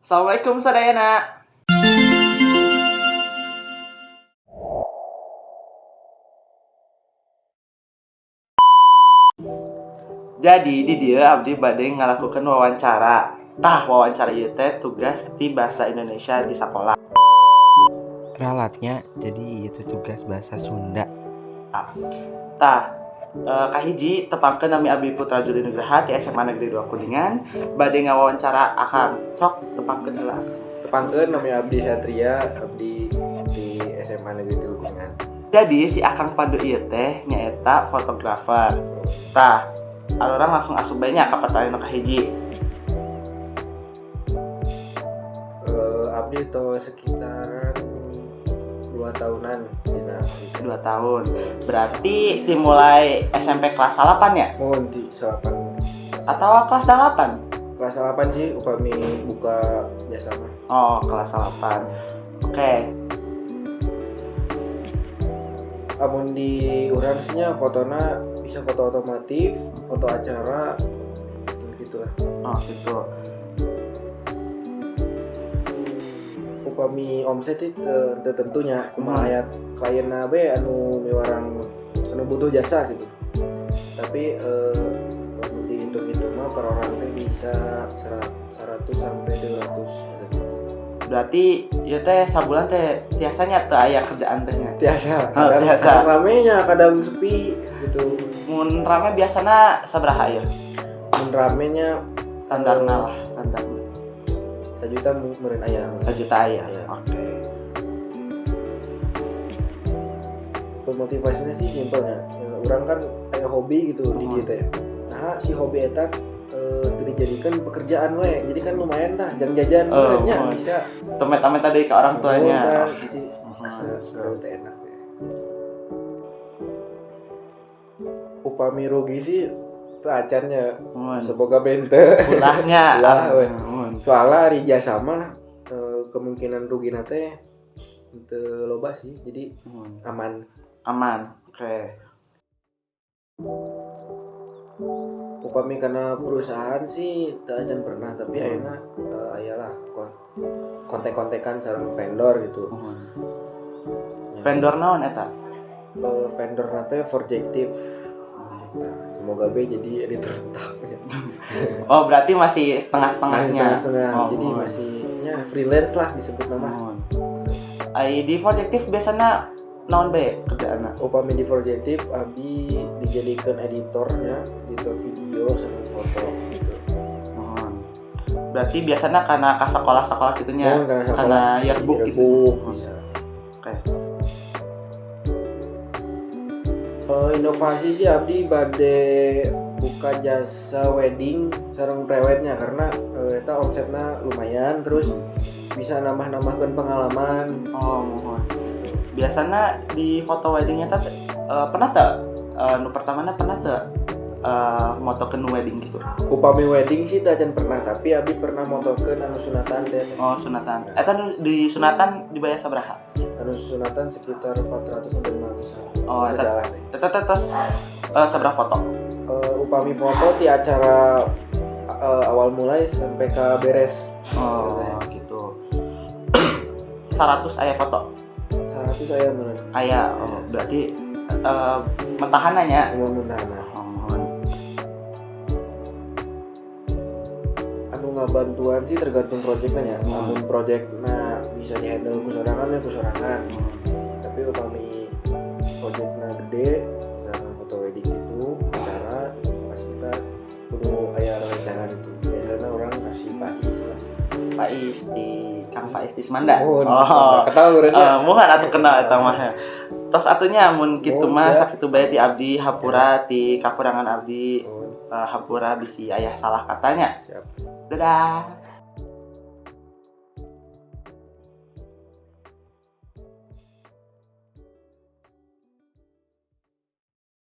Assalamualaikum sadayana. Jadi di dia abdi bade ngalakukan wawancara. Wawancara ieu teh tugas ti bahasa Indonesia di sekolah. Ralatnya jadi itu tugas bahasa Sunda. Kahiji tepangkeun nami Abdi Putra Juli Nugraha ti SMA Negeri 2 Kuningan bade ngawawancara Akang. Sok tepangkeun heula. Tepangkeun namanya Abdi Satria, abdi di SMA Negeri 3 Kuningan. Jadi si Akang Pandu ieu teh nyaeta fotografer. Orang langsung asup bae nya ka pertanyaan kahiji. Abdi itu sekitaran 2 tahunan dina 2 tahun. Berarti dimulai SMP kelas 8 ya? mohon di salapan Atau kelas 8? kelas 8 sih upami buka jasa mah. Oh, kelas 8. Oke. Amun di urang sih nya fotona bisa foto otomotif, foto acara gitulah. Oh, gitu. Upami omset itu tentunya kumaha aya klienna be anu miwarang anu butuh jasa gitu. Tapi kalau dihitung-hitung mah per orang teh bisa 100 sampai 200. Berarti ieu teh sabulan teh tiasanya teu aya kerjaan teh nya. Tiasa, Tiasa. kadang ramenya, kadang sepi gitu. Mun rame biasana sabaraha ya? Mun ramenya Standarna lah, standarna. 1 juta meureun aya. 1 juta aya. Aya. Oke. Motivasinya sih simpelnya. Urang kan aya hobi gitu di dieu teh. Nah, si hobi eta dijadikan pekerjaan we. Jadi kan lumayan tah jang jajan nya bisa. Temet-temet tadi ke orang tuanya. Jadi seru teh enak ya. Upami rugi sih teu acannya. Semoga bente Ulahnya. Soalnya di jasa mah kemungkinan rugi teh teu loba sih. Jadi aman. Oke. Upami karena perusahaan sih teu acan pernah, tapi ayeuna ayalah kontek-kontekan sareng vendor gitu. Vendor naon eta? Vendor teh Forjective. Semoga be jadi editor tetap. Oh, berarti masih setengah-setengahnya. Setengah-setengah. Jadi masih freelance lah disebut nama. Di Forjective biasanya naon be kerjaanna? Upami di Forjective abdi dijadikan editor video sama foto gitu. Berarti biasanya karena ke sekolah-sekolah gitunya, karena yearbook gitu. Bisa. Oke. Inovasi sih abdi bade buka jasa wedding sareng prewednya karena eta omsetna lumayan, terus bisa nambah-nambahkeun pengalaman. Mohon. Biasanya di foto weddingnya teh pernah teu nu pertamana pernah teu motokeun wedding gitu. Upami wedding sih teu acan pernah, tapi abdi pernah motokeun anu sunatan teh. Oh, sunatan. Eta di sunatan dibayar sabaraha? Anu sunatan sekitar 400 sampai 500. Oh, salah teh. Eta sabaraha foto? Upami foto ti acara awal mulai sampai ke beres. Oh, gitu. 100 aya foto. 100 aya meureun. Aya. Oh, berarti mentahananya. Muntahna. Anu ngabantuan sih tergantung projeknya ya. Namun projekna bisa di-handle ku sorangan ya ku sorangan. Tapi upami projekna gede, misalkan foto wedding itu, acara pasti kan kudu aya rancangan itu. Biasanya orang kasih Pais lah. Pais di Kang Pais di Semanda. Kenal urangnya. Mohan atuh kenal eta mah. Tos atunya mun kitu mah sakitu bae ti abdi hapura ti kakurangan abdi hapura bisi aya salah katanya. Siap. Dadah.